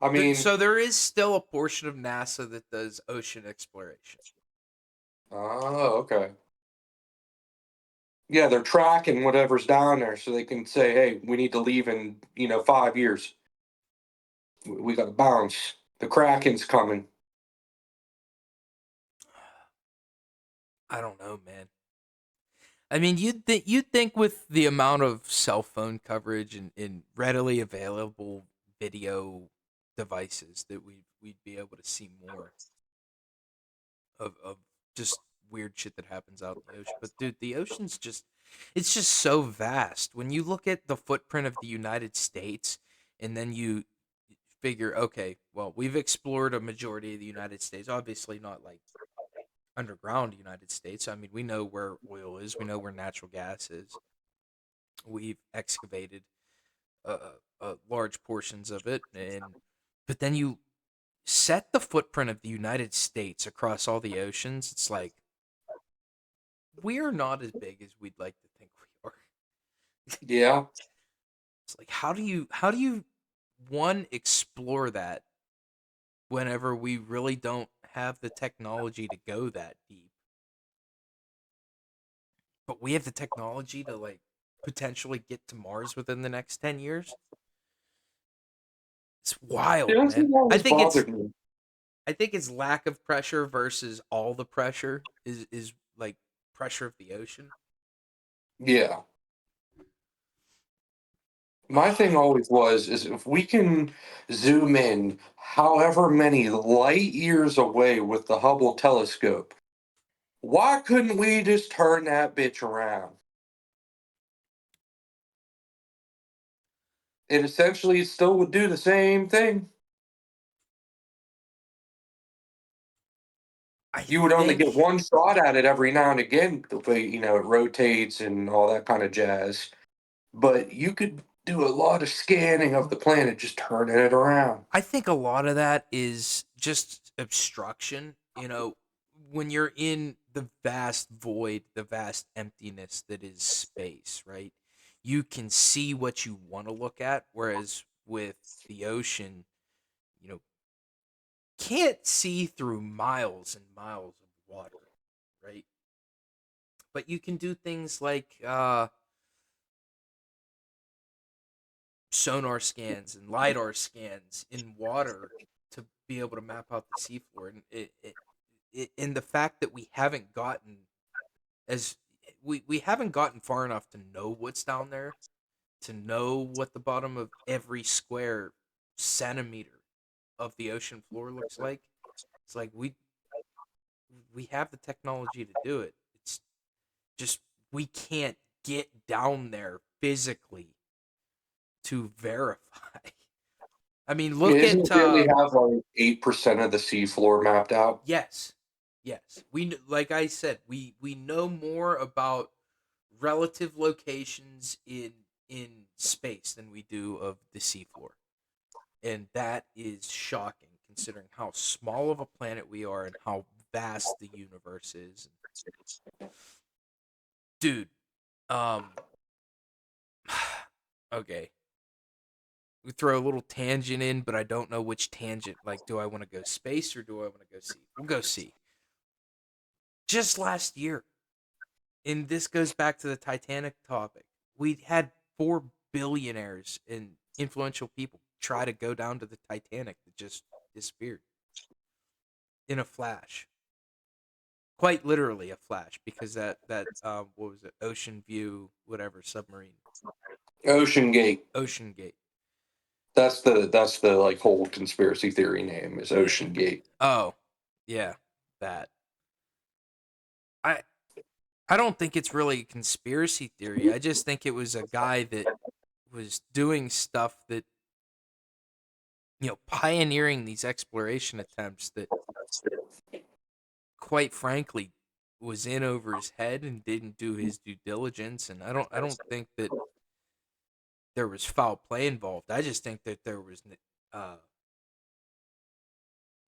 I mean, So there is still a portion of NASA that does ocean exploration. oh, okay. Yeah, they're tracking whatever's down there so they can say, hey, we need to leave in, 5 years. We got to bounce. The Kraken's coming. I don't know, man. I mean, you'd think with the amount of cell phone coverage and readily available video devices that we'd be able to see more of just weird shit that happens out in the ocean. But dude, the ocean's just it's just so vast. When you look at the footprint of the United States, and then you figure, okay, well, we've explored a majority of the United States. Obviously not like underground United States. I mean, we know where oil is, we know where natural gas is. We've excavated large portions of it, and but then you set the footprint of the United States across all the oceans. It's like we're not as big as we'd like to think we are. Yeah. It's like, how do you one explore that whenever we really don't have the technology to go that deep, but we have the technology to like potentially get to Mars within the next 10 years? It's It wild, man. hasn't I always think it's bothered me. I think it's lack of pressure versus all the pressure is like pressure of the ocean. Yeah. My thing always was is if we can zoom in however many light years away with the Hubble telescope, why couldn't we just turn that bitch around? It essentially still would do the same thing. I You would only get think one shot at it every now and again, the way, it rotates and all that kind of jazz. But you could do a lot of scanning of the planet just turning it around. I think a lot of that is just obstruction. When you're in the vast void, the vast emptiness that is space, right? You can see what you want to look at, whereas with the ocean, you know, can't see through miles and miles of water, right? But you can do things like sonar scans and lidar scans in water to be able to map out the seafloor, and and the fact that as we haven't gotten far enough to know what's down there, to know what the bottom of every square centimeter of the ocean floor looks like. It's like we have the technology to do it. It's just we can't get down there physically to verify. I mean, look Isn't at it we have like 8% of the seafloor mapped out? yes, yes. Like I said, we know more about relative locations in space than we do of the seafloor, and that is shocking considering how small of a planet we are and how vast the universe is. Dude, um, okay, we throw a little tangent in, but I don't know which tangent. Like, do I want to go space or do I want to go sea? We'll go sea. Just last year, and this goes back to the Titanic topic. We had 4 billionaires and influential people try to go down to the Titanic that just disappeared in a flash. Quite literally a flash, because that what was it? Ocean View, whatever submarine, Ocean Gate. Ocean Gate. That's the like whole conspiracy theory name is Yeah. Ocean Gate. Oh, yeah, that. I I don't think it's really a conspiracy theory. I just think it was a guy that was doing stuff that pioneering these exploration attempts that, quite frankly, was in over his head and didn't do his due diligence. And I don't think that there was foul play involved. I just think that there was uh,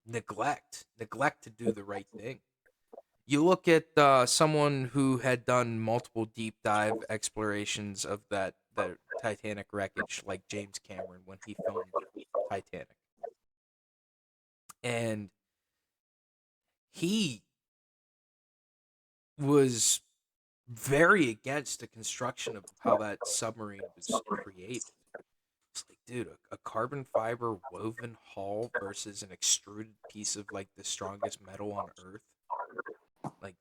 neglect to do the right thing. You look at someone who had done multiple deep dive explorations of that Titanic wreckage, like James Cameron when he filmed Titanic, and he was very against the construction of how that submarine was created. It's like, dude, a carbon fiber woven hull versus an extruded piece of like the strongest metal on Earth. Like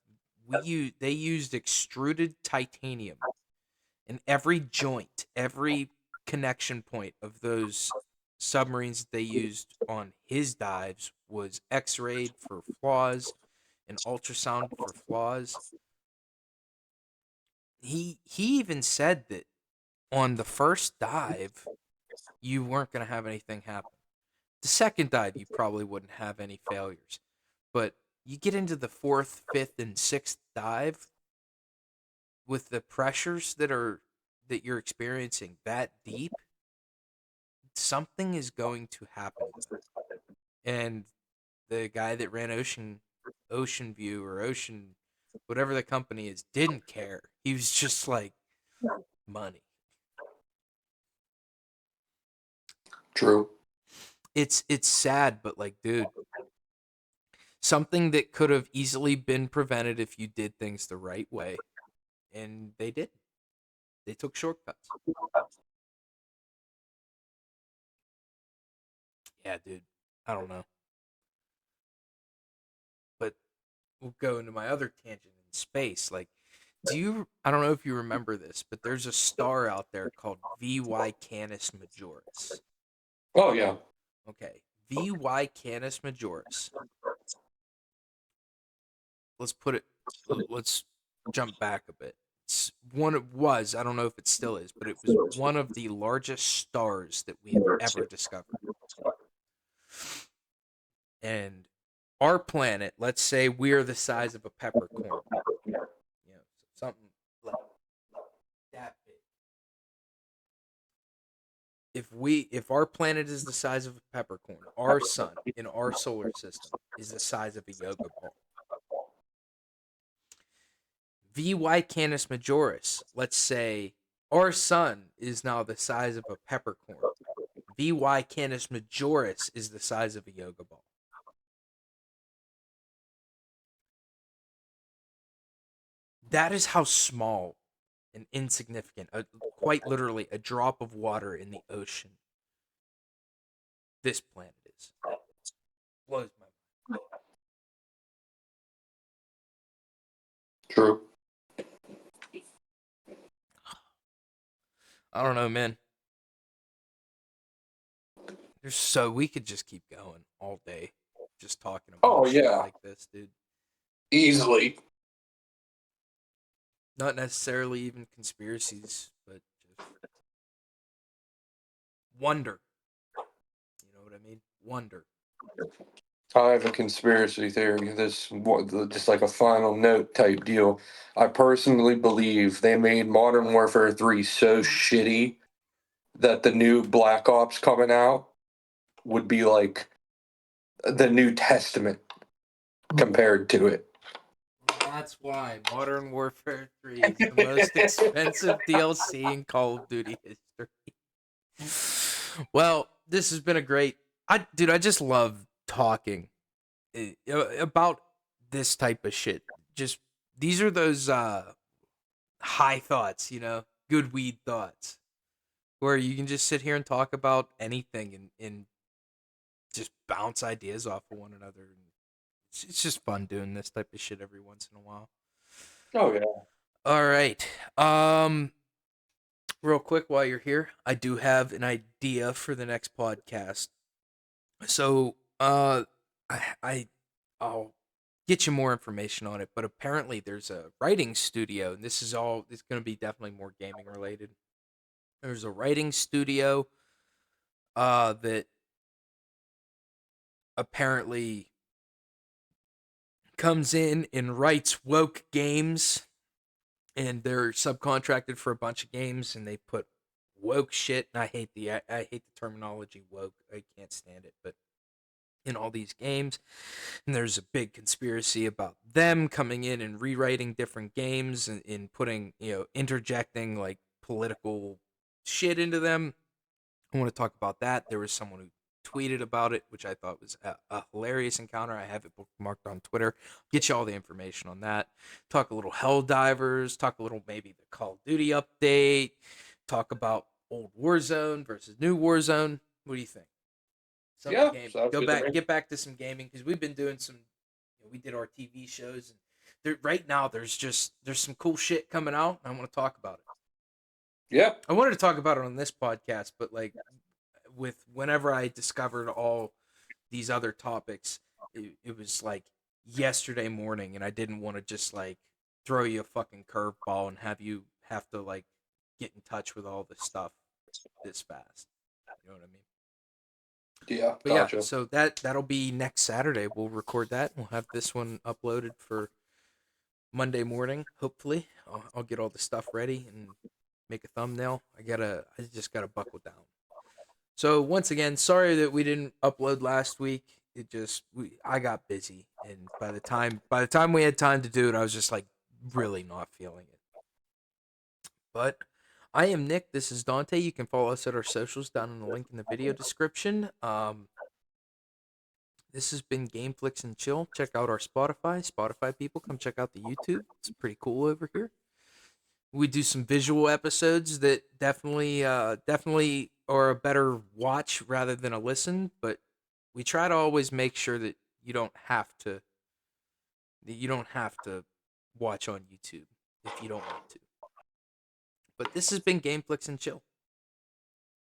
they used extruded titanium in every joint, every connection point of those submarines that they used on his dives was X-rayed for flaws and ultrasound for flaws. He even said that on the first dive you weren't going to have anything happen. The second dive you probably wouldn't have any failures. But you get into the fourth, fifth and sixth dive with the pressures that you're experiencing that deep, something is going to happen to it. And the guy that ran Ocean View or Ocean whatever the company is didn't care. He was just like money. True. It's sad, but like, dude, something that could have easily been prevented if you did things the right way, and they did. They took shortcuts. Yeah, dude. I don't know. we'll go into my other tangent in space. Like, I don't know if you remember this, but there's a star out there called VY Canis Majoris. Oh yeah. Okay. VY Canis Majoris. Let's put it, let's jump back a bit. It was, I don't know if it still is, but it was one of the largest stars that we have ever discovered. And our planet, let's say we're the size of a peppercorn, something like that big. If our planet is the size of a peppercorn, our sun in our solar system is the size of a yoga ball. VY Canis Majoris, let's say our sun is now the size of a peppercorn. VY Canis Majoris is the size of a yoga ball. That is how small and insignificant, quite literally a drop of water in the ocean, this planet is. Blows my mind. True. I don't know, man. We could just keep going all day, just talking Oh about shit yeah. like this, dude. Easily. Not necessarily even conspiracies, but just wonder. You know what I mean? Wonder. I have a conspiracy theory. Just like a final note type deal. I personally believe they made Modern Warfare 3 so shitty that the new Black Ops coming out would be like the New Testament compared to it. That's why Modern Warfare 3 is the most expensive DLC in Call of Duty history. Well, this has been a great. I just love talking about this type of shit. Just these are those high thoughts, good weed thoughts, where you can just sit here and talk about anything and just bounce ideas off of one another. It's just fun doing this type of shit every once in a while. Oh yeah. All right. Real quick while you're here, I do have an idea for the next podcast. So, I'll get you more information on it, but apparently there's a writing studio, and it's going to be definitely more gaming related. There's a writing studio that apparently comes in and writes woke games, and they're subcontracted for a bunch of games, and they put woke shit. And I hate the terminology woke. I can't stand it, but in all these games, and there's a big conspiracy about them coming in and rewriting different games and putting interjecting like political shit into them. I want to talk about that. There was someone who tweeted about it, which I thought was a hilarious encounter. I have it bookmarked on Twitter. Get you all the information on that. Talk a little Helldivers. Talk a little maybe the Call of Duty update. Talk about old Warzone versus new Warzone. What do you think? Some Yeah, gaming. sounds good to me. Get back to some gaming because we've been doing some. We did our TV shows, and right now there's some cool shit coming out. And I want to talk about it. Yeah. I wanted to talk about it on this podcast, but like with whenever I discovered all these other topics, it was like yesterday morning, and I didn't want to just like throw you a fucking curveball and have you have to like get in touch with all this stuff this fast. You know what I mean? Yeah, But yeah, gotcha. so that'll be next Saturday. We'll record that. We'll have this one uploaded for Monday morning. Hopefully, I'll get all the stuff ready and make a thumbnail. I just gotta buckle down. So once again, sorry that we didn't upload last week. I got busy, and by the time we had time to do it, I was just like really not feeling it. But I am Nick. This is Dante. You can follow us at our socials down in the link in the video description. This has been Gameflix and Chill. Check out our Spotify. Spotify people, come check out the YouTube. It's pretty cool over here. We do some visual episodes that definitely are a better watch rather than a listen, but we try to always make sure that you don't have to You don't have to watch on YouTube if you don't want to. But this has been Gameflix and Chill.